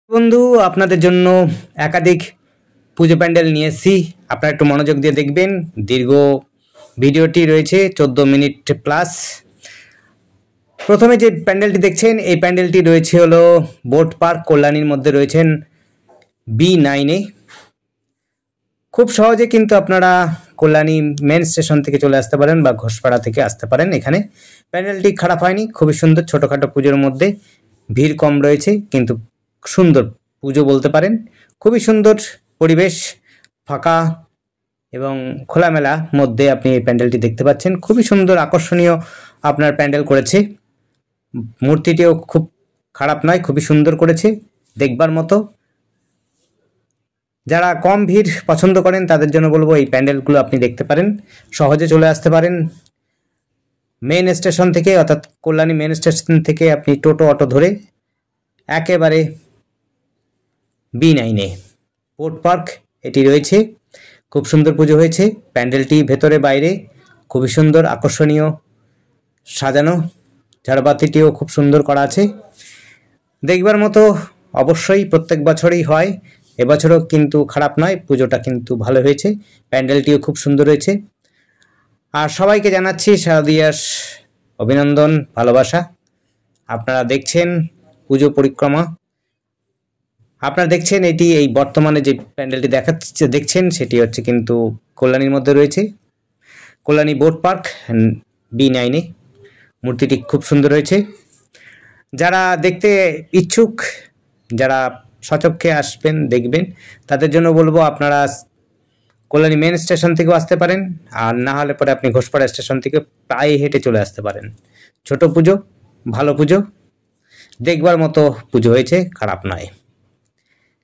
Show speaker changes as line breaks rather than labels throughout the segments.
বন্ধু আপনাদের জন্য একাধিক পুজো প্যান্ডেল নিয়ে এসেছি। আপনারা একটু মনোযোগ দিয়ে দেখবেন। দীর্ঘ ভিডিওটি রয়েছে 14 মিনিট প্লাস। প্রথমে যে প্যান্ডেলটি দেখছেন এই প্যান্ডেলটি রয়েছে হলো বোট পার্ক কল্যাণীর মধ্যে রয়েছেন B9-এ। খুব সহজে কিন্তু আপনারা কল্যাণী মেন স্টেশন থেকে চলে আসতে পারেন বা ঘোষপাড়া থেকে আসতে পারেন। এখানে প্যান্ডেলটি খারাপ হয়নি, খুবই সুন্দর। ছোটোখাটো পুজোর মধ্যে ভিড় কম রয়েছে কিন্তু সুন্দর পুজো বলতে পারেন। খুবই সুন্দর পরিবেশ, ফাঁকা এবং খোলামেলা মধ্যে আপনি এই প্যান্ডেলটি দেখতে পাচ্ছেন। খুবই সুন্দর আকর্ষণীয় আপনার প্যান্ডেল করেছে। মূর্তিটিও খুব খারাপ নয়, খুবই সুন্দর করেছে, দেখবার মতো। যারা কম ভিড় পছন্দ করেন তাদের জন্য বলবো এই প্যান্ডেলগুলো আপনি দেখতে পারেন, সহজে চলে আসতে পারেন মেন স্টেশন থেকে, অর্থাৎ কল্যাণী মেন স্টেশন থেকে আপনি টোটো অটো ধরে একেবারে B9-এ বোট পার্ক এটি রয়েছে। খুব সুন্দর পুজো হয়েছে। প্যান্ডেলটি ভেতরে বাইরে খুবই সুন্দর আকর্ষণীয় সাজানো, ঝাড়বাতিটিও খুব সুন্দর করা আছে, দেখবার মতো। অবশ্যই প্রত্যেক বছরই হয়, এবছরও কিন্তু খারাপ নয়, পুজোটা কিন্তু ভালো হয়েছে। প্যান্ডেলটিও খুব সুন্দর হয়েছে। আর সবাইকে জানাচ্ছি শারদীয়ার অভিনন্দন, ভালোবাসা। আপনারা দেখছেন পুজো পরিক্রমা, আপনারা দেখছেন এটি এই বর্তমানে যে প্যান্ডেলটি দেখছেন সেটি হচ্ছে কিন্তু কল্যাণীর মধ্যে রয়েছে, কল্যাণী বোট পার্ক B9-এ। মূর্তিটি খুব সুন্দর হয়েছে। যারা দেখতে ইচ্ছুক, যারা সচক্ষে আসবেন দেখবেন, তাদের জন্য বলবো আপনারা কল্যাণী মেন স্টেশন থেকেও আসতে পারেন, আর না হলে পরে আপনি ঘোষপাড়া স্টেশন থেকে প্রায় হেঁটে চলে আসতে পারেন। ছোট পুজো, ভালো পুজো, দেখবার মতো পুজো হয়েছে, খারাপ নয়।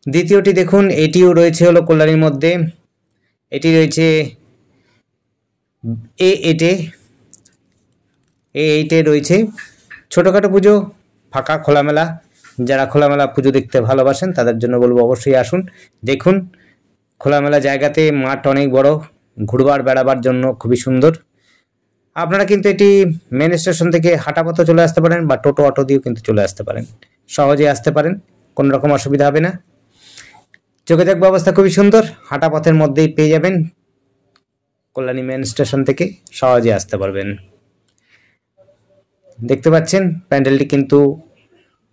দ্বিতীয়টি দেখুন, এটিও রয়েছে হলো কল্যাণীর মধ্যে। এটি রয়েছে A8-এ রয়েছে। ছোটোখাটো পুজো, ফাঁকা খোলামেলা। যারা খোলামেলা পুজো দেখতে ভালোবাসেন তাদের জন্য বলবো অবশ্যই আসুন, দেখুন। খোলামেলা জায়গাতে মাঠ অনেক বড়, ঘুরবার বেড়াবার জন্য খুবই সুন্দর। আপনারা কিন্তু এটি মেন স্টেশন থেকে হাঁটা পথে চলে আসতে পারেন বা টোটো অটো দিয়েও কিন্তু চলে আসতে পারেন, সহজে আসতে পারেন, কোনো রকম অসুবিধা হবে না। যোগাযোগ ব্যবস্থা খুবই সুন্দর, হাঁটা পথের মধ্যেই পেয়ে যাবেন। কল্যাণী মেন স্টেশন থেকে সহজে আসতে পারবেন। দেখতে পাচ্ছেন প্যান্ডেলটি কিন্তু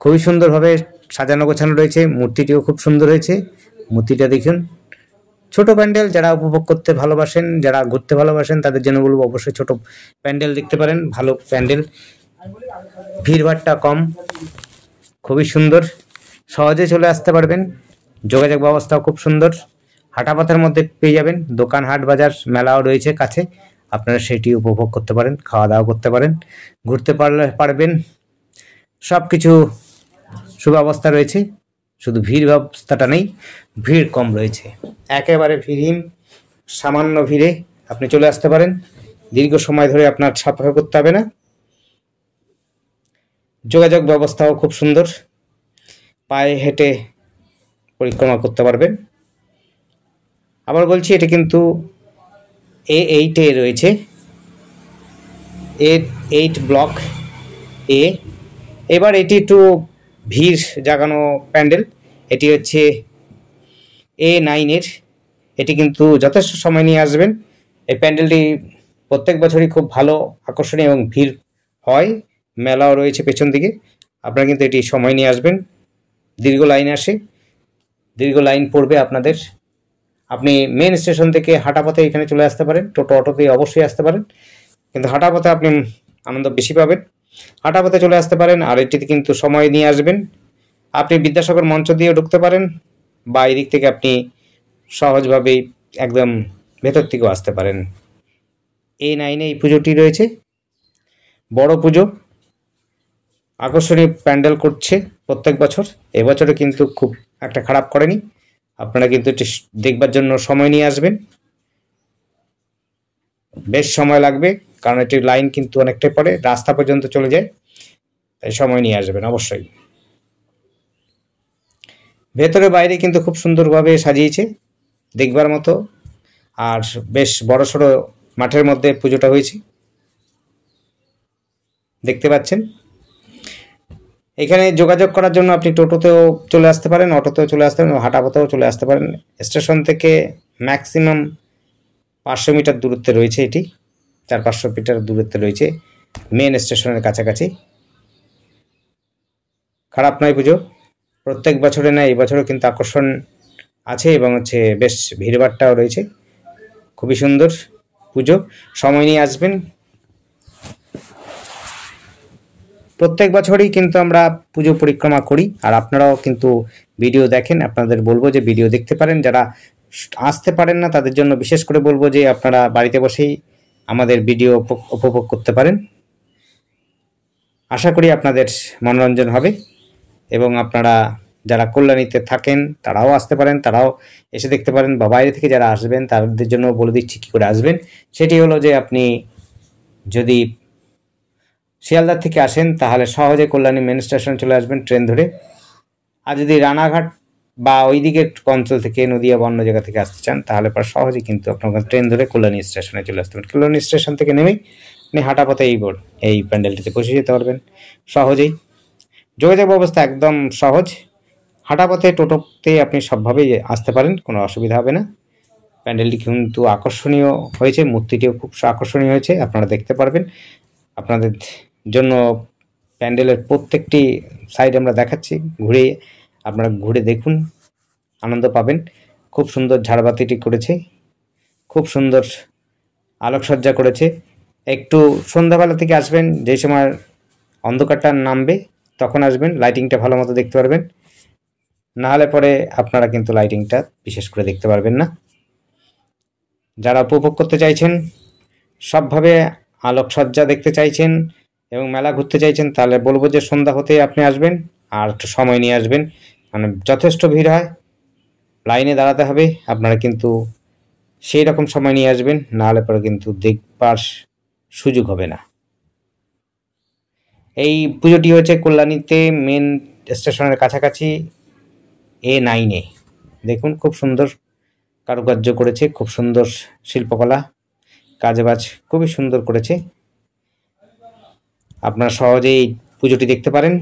খুবই সুন্দরভাবে সাজানো গোছানো রয়েছে। মূর্তিটিও খুব সুন্দর হয়েছে। মূর্তিটা দেখুন। ছোট প্যান্ডেল যারা উপভোগ করতে ভালোবাসেন, যারা ঘুরতে ভালোবাসেন তাদের জন্য বলবো অবশ্যই ছোট প্যান্ডেল দেখতে পারেন। ভালো প্যান্ডেল, ভিড়ভাড়টা কম, খুবই সুন্দর, সহজে চলে আসতে পারবেন। যোগাযোগ ব্যবস্থাও খুব সুন্দর, হাঁটা পথের মধ্যে পেয়ে যাবেন। দোকান, হাট, বাজার, মেলাও রয়েছে কাছে, আপনারা সেটি উপভোগ করতে পারেন, খাওয়া দাওয়া করতে পারেন, ঘুরতে পারবেন। সব কিছু সুব্যবস্থা রয়েছে, শুধু ভিড় ব্যবস্থাটা নেই, ভিড় কম রয়েছে। একেবারে ভিড়হীন, সামান্য ভিড়ে আপনি চলে আসতে পারেন। দীর্ঘ সময় ধরে আপনার ছাপা করতে হবে না। যোগাযোগ ব্যবস্থাও খুব সুন্দর, পায়ে হেঁটে পরিক্রমা করতে পারবেন। আবার বলছি, এটা কিন্তু A8-এ রয়েছে, A8 ব্লক A। এবার এটি একটু ভিড় জাগানো প্যান্ডেল, এটি হচ্ছে A9-এর। এটি কিন্তু যথেষ্ট সময় নিয়ে আসবেন। এই প্যান্ডেলটি প্রত্যেক বছরই খুব ভালো, আকর্ষণীয় এবং ভিড় হয়। মেলাও রয়েছে পেছন দিকে। আপনারা কিন্তু এটি সময় নিয়ে আসবেন। দীর্ঘ লাইন আসে, দীর্ঘ লাইন পড়বে আপনাদের। আপনি মেন স্টেশন থেকে হাঁটা পথে এখানে চলে আসতে পারেন, টোটো অটোতে অবশ্যই আসতে পারেন, কিন্তু হাঁটা পথে আপনি আনন্দ বেশি পাবেন। হাঁটা পথে চলে আসতে পারেন, আর এটিতে কিন্তু সময় নিয়ে আসবেন। আপনি বিদ্যাসাগর মঞ্চ দিয়েও ঢুকতে পারেন, বা এই দিক থেকে আপনি সহজভাবেই একদম ভেতর থেকেও আসতে পারেন। A9-এ এই পুজোটি রয়েছে, বড় পুজো, আকর্ষণীয় প্যান্ডেল করছে প্রত্যেক বছর। এবছরে কিন্তু খুব একটা খারাপ করেনি। আপনারা কিন্তু এটি দেখবার জন্য সময় নিয়ে আসবেন। বেশ সময় লাগবে, কারণ এটির লাইন কিন্তু অনেকটাই পরে, রাস্তা পর্যন্ত চলে যায়, তাই সময় নিয়ে আসবেন অবশ্যই। ভেতরে বাইরে কিন্তু খুব সুন্দরভাবে সাজিয়েছে, দেখবার মতো। আর বেশ বড়সড় মাঠের মধ্যে পুজোটা হয়েছে, দেখতে পাচ্ছেন। এখানে যোগাযোগ করার জন্য আপনি টোটোতেও চলে আসতে পারেন, অটোতেও চলে আসতে পারেন, হাঁটা পথেও চলে আসতে পারেন। স্টেশন থেকে ম্যাক্সিমাম 500 মিটার দূরত্বে রয়েছে, এটি 400-500 মিটার দূরত্বে রয়েছে মেন স্টেশনের কাছাকাছি। খারাপ নয় পুজো, প্রত্যেক বছরে না এই বছরও কিন্তু আকর্ষণ আছে এবং বেশ ভিড়ভাট্টাও রয়েছে। খুবই সুন্দর পুজো, সময় নিয়ে আসবেন। প্রত্যেক বছরই কিন্তু আমরা পুজো পরিক্রমা করি, আর আপনারাও কিন্তু ভিডিও দেখেন। আপনাদের বলবো যে ভিডিও দেখতে পারেন, যারা আসতে পারেন না তাদের জন্য বিশেষ করে বলবো যে আপনারা বাড়িতে বসেই আমাদের ভিডিও উপভোগ করতে পারেন। আশা করি আপনাদের মনোরঞ্জন হবে এবং আপনারা যারা কল্যাণীতে থাকেন তারাও আসতে পারেন, তারাও এসে দেখতে পারেন, বা বাইরে থেকে যারা আসবেন তাদের জন্য বলে দিচ্ছি কী করে আসবেন। সেটি হলো যে আপনি যদি শিয়ালদার থেকে আসেন তাহলে সহজে কল্যাণী মেন স্টেশনে চলে আসবেন ট্রেন ধরে। আর যদি রানাঘাট বা ওই দিকের অঞ্চল থেকে নদিয়া বা অন্য জায়গা থেকে আসতে চান তাহলে পর সহজে কিন্তু আপনার ট্রেন ধরে কল্যাণী স্টেশনে চলে আসতে পারেন। কল্যাণী স্টেশন থেকে নেমেই আপনি হাঁটা পথে এই প্যান্ডেলটিতে পৌঁছে যেতে পারবেন সহজেই। যোগাযোগ ব্যবস্থা একদম সহজ, হাঁটা পথে টোটোতে আপনি সবভাবেই আসতে পারেন, কোনো অসুবিধা হবে না। প্যান্ডেলটি কিন্তু আকর্ষণীয় হয়েছে, মূর্তিটিও খুব আকর্ষণীয় হয়েছে, আপনারা দেখতে পারবেন। আপনাদের জন্য প্যান্ডেলের প্রত্যেকটি সাইড আমরা দেখাচ্ছি, আপনারা ঘুরে দেখুন, আনন্দ পাবেন। খুব সুন্দর ঝাড়বাতিটি করেছে, খুব সুন্দর আলোকসজ্জা করেছে। একটু সন্ধ্যাবেলা থেকে আসবেন, যেই সময় অন্ধকারটা নামবে তখন আসবেন, লাইটিংটা ভালো মতো দেখতে পারবেন। নাহলে পরে আপনারা কিন্তু লাইটিংটা বিশেষ করে দেখতে পারবেন না। যারা উপভোগ করতে চাইছেন, সবভাবে আলোকসজ্জা দেখতে চাইছেন এবং মেলা ঘুরতে চাইছেন, তাহলে বলবো যে সন্ধ্যা হতেই আপনি আসবেন, আর একটু সময় নিয়ে আসবেন, মানে যথেষ্ট ভিড় হয়, লাইনে দাঁড়াতে হবে, আপনারা কিন্তু সেই রকম সময় নিয়ে আসবেন, নাহলে পরে কিন্তু দেখবার সুযোগ হবে না। এই পুজোটি হচ্ছে কল্যাণীতে মেন স্টেশনের কাছাকাছি A9-এ। দেখুন খুব সুন্দর কারুকার্য করেছে, খুব সুন্দর শিল্পকলা, কাজবাজ খুবই সুন্দর করেছে। আপনারা সহজেই এই পুজোটি দেখতে পারেন।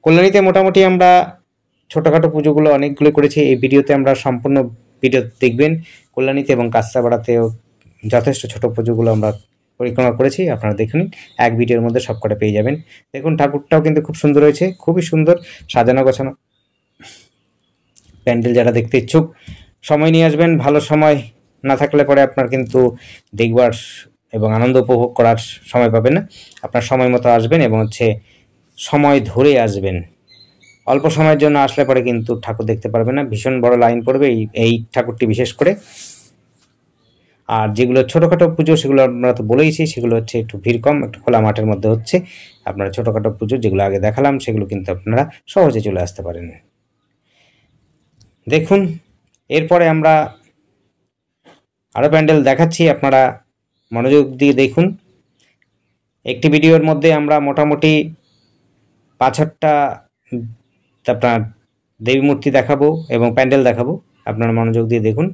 কল্যাণীতে মোটামুটি আমরা ছোটোখাটো পুজোগুলো অনেকগুলো করেছি, এই ভিডিওতে আমরা সম্পূর্ণ ভিডিও দেখবেন। কল্যাণীতে এবং কাঁচরাপাড়াতেও যথেষ্ট ছোট পুজোগুলো আমরা পরিক্রমা করেছি, আপনারা দেখুন, এক ভিডিওর মধ্যে সবকটা পেয়ে যাবেন। দেখুন ঠাকুরটাও কিন্তু খুব সুন্দর হয়েছে, খুবই সুন্দর সাজানো গোছানো প্যান্ডেল। যারা দেখতে ইচ্ছুক সময় নিয়ে আসবেন, ভালো সময় না থাকলে পরে আপনার কিন্তু দেখবার এবং আনন্দ উপভোগ করার সময় পাবেন না। আপনার সময় মতো আসবেন এবং সময় ধরে আসবেন। অল্প সময়ের জন্য আসলে পরে কিন্তু ঠাকুর দেখতে পারবেন না, ভীষণ বড় লাইন পড়বে এই ঠাকুরটি বিশেষ করে। আর যেগুলো ছোটোখাটো পুজো সেগুলো আমরা তো বলেইছি, সেগুলো একটু ভিড় কম, একটু খোলা মাঠের মধ্যে হচ্ছে। আপনারা ছোটোখাটো পুজো যেগুলো আগে দেখালাম সেগুলো কিন্তু আপনারা সহজে চলে আসতে পারেন। দেখুন এরপরে আমরা আরও প্যান্ডেল দেখাচ্ছি, আপনারা মনোযোগ দিয়ে দেখুন। একটি ভিডিওর মধ্যে আমরা মোটামুটি 5-6টা আপনার দেবী মূর্তি দেখাবো এবং প্যান্ডেল দেখাবো, আপনারা মনোযোগ দিয়ে দেখুন।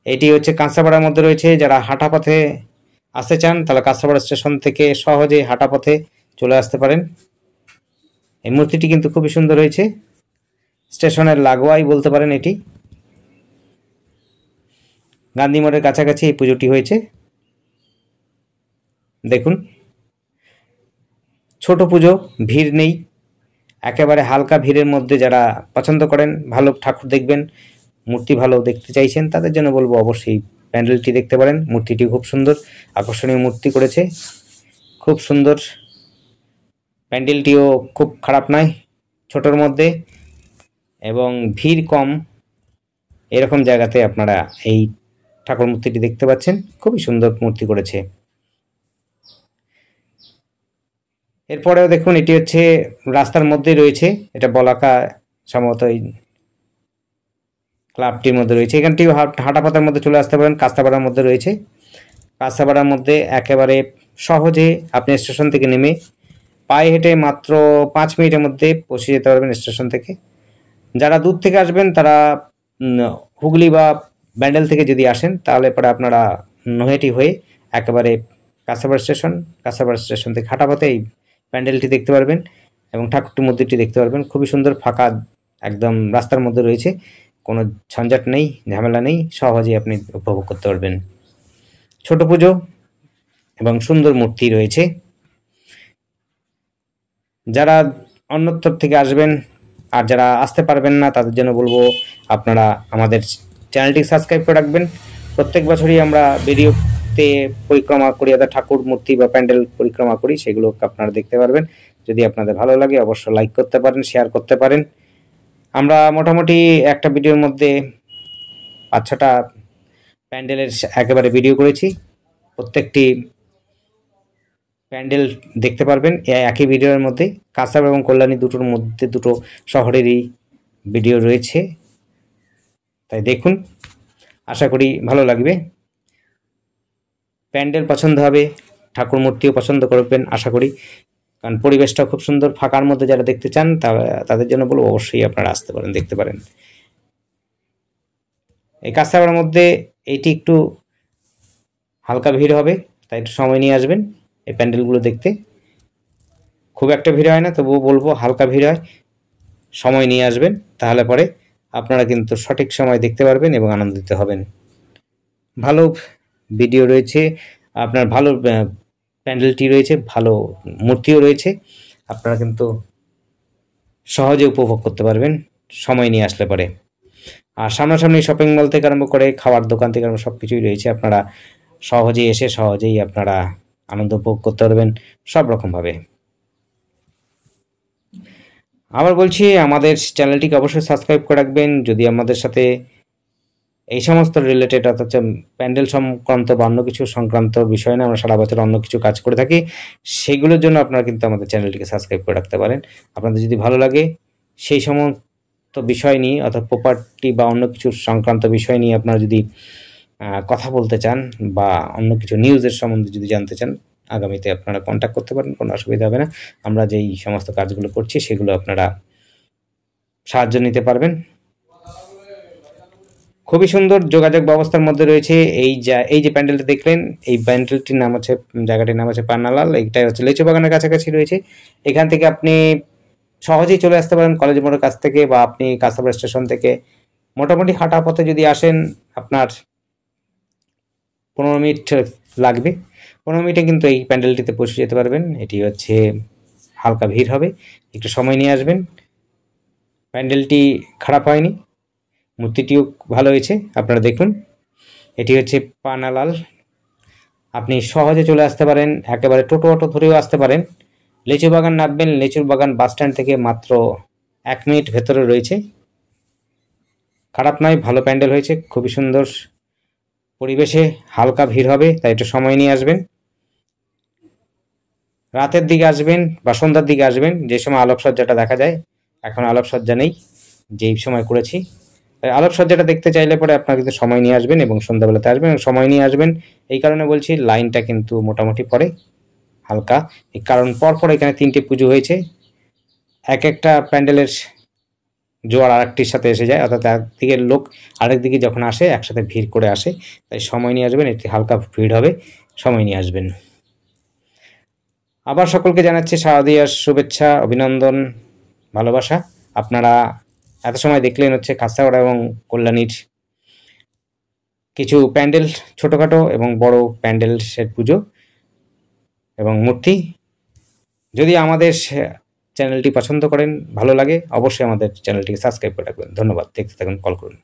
এটি হচ্ছে কাঁচরাপাড়ার মধ্যে রয়েছে। যারা হাঁটা পথে আসতে চান তাহলে কাঁচরাপাড়া স্টেশন থেকে সহজে হাঁটা পথে চলে আসতে পারেন। এই মূর্তিটি কিন্তু খুবই সুন্দর হয়েছে, স্টেশনের লাগোয়াই বলতে পারেন। এটি গান্ধী মোড়ের কাছাকাছি এই পুজোটি হয়েছে। দেখুন ছোট পুজো, ভিড় নেই, একেবারে হালকা ভিড়ের মধ্যে যারা পছন্দ করেন, ভালো ঠাকুর দেখবেন, মূর্তি ভালো দেখতে চাইছেন, তাদের জন্য বলবো অবশ্যই প্যান্ডেলটি দেখতে পারেন। মূর্তিটি খুব সুন্দর, আকর্ষণীয় মূর্তি করেছে, খুব সুন্দর। প্যান্ডেলটিও খুব খারাপ নয়, ছোটোর মধ্যে এবং ভিড় কম, এরকম জায়গাতে আপনারা এই ঠাকুর মূর্তিটি দেখতে পাচ্ছেন। খুবই সুন্দর মূর্তি করেছে। এরপরেও দেখুন এটি হচ্ছে রাস্তার মধ্যেই রয়েছে, এটা বলাকা সম্ভবত এই ক্লাবটির মধ্যে রয়েছে। এখানটিও হাঁটাপাতার মধ্যে চলে আসতে পারেন, কাঁচরাপাড়ার মধ্যে রয়েছে। কাঁচরাপাড়ার মধ্যে একেবারে সহজে আপনি স্টেশন থেকে নেমে পায়ে হেঁটে মাত্র 5 মিনিটের মধ্যে পৌঁছে যেতে পারবেন স্টেশন থেকে। যারা দূর থেকে আসবেন তারা হুগলি বা ব্যান্ডেল থেকে যদি আসেন তাহলে পরে আপনারা নৈহাটি হয়ে একেবারে কাঁচরাপাড়া স্টেশন থেকে হাঁটা পথে এই প্যান্ডেলটি দেখতে পারবেন এবং ঠাকুরটি মন্দিরটি দেখতে পারবেন। খুবই সুন্দর, ফাঁকা একদম রাস্তার মধ্যে রয়েছে, কোনো ঝঞ্ঝাট নেই, ঝামেলা নেই, সহজেই আপনি উপভোগ করতে পারবেন। ছোট পুজো এবং সুন্দর মূর্তি রয়েছে। যারা অন্যত্র থেকে আসবেন আর যারা আসতে পারবেন না তাদের জন্য বলবো আপনারা আমাদের চ্যানেলটি সাবস্ক্রাইব করে রাখবেন। প্রত্যেক বছরই আমরা ভিডিওতে পরিক্রমা করি, অর্থাৎ ঠাকুর মূর্তি বা প্যান্ডেল পরিক্রমা করি, সেগুলো আপনারা দেখতে পারবেন। যদি আপনাদের ভালো লাগে অবশ্যই লাইক করতে পারেন, শেয়ার করতে পারেন। আমরা মোটামুটি একটা ভিডিওর মধ্যে 5-6টা প্যান্ডেলের একেবারে ভিডিও করেছি। প্রত্যেকটি প্যান্ডেল দেখতে পারবেন একই ভিডিওর মধ্যে। কাঁসার এবং কল্যাণী দুটোর মধ্যে দুটো শহরেরই ভিডিও রয়েছে, তাই দেখুন, আশা করি ভালো লাগবে। প্যান্ডেল পছন্দ হবে, ঠাকুর মূর্তিও পছন্দ করবেন আশা করি, কারণ পরিবেশটা খুব সুন্দর। ফাঁকার মধ্যে যারা দেখতে চান তাদের জন্য বলবো অবশ্যই আপনারা আসতে পারেন, দেখতে পারেন। এই কাঁসাপাড়ার মধ্যে এইটি একটু হালকা ভিড় হবে, তাই একটু সময় নিয়ে আসবেন এই প্যান্ডেলগুলো দেখতে। খুব একটা ভিড় হয় না, তবুও বলবো হালকা ভিড় হয়, সময় নিয়ে আসবেন, তাহলে পরে আপনারা কিন্তু সঠিক সময় দেখতে পারবেন এবং আনন্দিত হবেন। ভালো ভিডিও রয়েছে আপনার, ভালো প্যান্ডেলটি রয়েছে, ভালো মূর্তিও রয়েছে, আপনারা কিন্তু সহজে উপভোগ করতে পারবেন সময় নিয়ে আসলে পরে। আর সামনাসামনি শপিং মল থেকে আরম্ভ করে খাওয়ার দোকান থেকে আরম্ভ সব কিছুই রয়েছে, আপনারা সহজেই এসে সহজেই আপনারা আনন্দ উপভোগ করতে পারবেন সব রকমভাবে। আবার বলছি, আমাদের চ্যানেলটিকে অবশ্যই সাবস্ক্রাইব করে রাখবেন। যদি আমাদের সাথে এই সমস্ত রিলেটেড, অর্থাৎ প্যান্ডেল সংক্রান্ত বা অন্য কিছু সংক্রান্ত বিষয় না, আমরা সারা বছর অন্য কিছু কাজ করে থাকি, সেগুলোর জন্য আপনারা কিন্তু আমাদের চ্যানেলটিকে সাবস্ক্রাইব করে রাখতে পারেন। আপনাদের যদি ভালো লাগে সেই সমস্ত বিষয় নিয়ে, অর্থাৎ প্রপার্টি বা অন্য কিছু সংক্রান্ত বিষয় নিয়ে আপনারা যদি কথা বলতে চান বা অন্য কিছু নিউজের সম্বন্ধে যদি জানতে চান, আগামীতে আপনারা কন্ট্যাক্ট করতে পারেন, কোনো অসুবিধা হবে না। আমরা যেই সমস্ত কাজগুলো করছি সেগুলো আপনারা সাহায্য নিতে পারবেন। খুবই সুন্দর যোগাযোগ ব্যবস্থার মধ্যে রয়েছে। এই যে প্যান্ডেলটা দেখলেন, এই প্যান্ডেলটির নাম হচ্ছে, জায়গাটির নাম হচ্ছে পান্নালাল। এইটাই হচ্ছে লিচু বাগানের কাছাকাছি রয়েছে। এখান থেকে আপনি সহজেই চলে আসতে পারেন কলেজ মোড়ের কাছ থেকে, বা আপনি কাঁসাপাড়া স্টেশন থেকে মোটামুটি হাঁটা পথে যদি আসেন আপনার 15 মিনিট লাগবে। 15 মিনিটে কিন্তু এই প্যান্ডেলটিতে পৌঁছে যেতে পারবেন। এটি হচ্ছে হালকা ভিড় হবে, একটু সময় নিয়ে আসবেন। প্যান্ডেলটি খারাপ হয়নি, মূর্তিটিও ভালো হয়েছে, আপনারা দেখুন। এটি হচ্ছে পানালাল। আপনি সহজে চলে আসতে পারেন, একেবারে টোটো অটো ধরেও আসতে পারেন। লিচু বাগান নামবেন, লিচুর বাগান বাস স্ট্যান্ড থেকে মাত্র 1 মিনিট ভেতরে রয়েছে। খারাপ নয়, ভালো প্যান্ডেল হয়েছে, খুবই সুন্দর পরিবেশে। হালকা ভিড় হবে, তাই একটু সময় নিয়ে আসবেন। রাতের দিকে আসবেন বা সন্ধ্যার দিকে আসবেন, যে সময় আলোকসজ্জাটা দেখা যায়। এখন আলোকসজ্জা নেই, যেই সময় করেছি। আলোকসজ্জাটা দেখতে চাইলে পরে আপনারা কিন্তু সময় নিয়ে আসবেন এবং সন্ধ্যাবেলাতে আসবেন এবং সময় নিয়ে আসবেন। এই কারণে বলছি, লাইনটা কিন্তু মোটামুটি পরে হালকা, এই কারণ পরপর এখানে 3টে পুজো হয়েছে। এক একটা প্যান্ডেলের জোয়ার আরেকটির সাথে এসে যায়, অর্থাৎ একদিকের লোক আরেক দিকে যখন আসে একসাথে ভিড় করে আসে, তাই সময় নিয়ে আসবেন। একটি হালকা ভিড় হবে, সময় নিয়ে আসবেন। আবার সকলকে জানাচ্ছি শারদীয়ার শুভেচ্ছা, অভিনন্দন, ভালোবাসা। আপনারা এত সময় দেখলেন হচ্ছে কাঁসাপাড়া এবং কল্যাণীর কিছু প্যান্ডেল, ছোটোখাটো এবং বড় প্যান্ডেলের পুজো এবং মূর্তি। যদি আমাদের চ্যানেলটি পছন্দ করেন, ভালো লাগে, অবশ্যই আমাদের চ্যানেলটিকে সাবস্ক্রাইব করে রাখবেন। ধন্যবাদ, দেখতে থাকুন, কল করুন।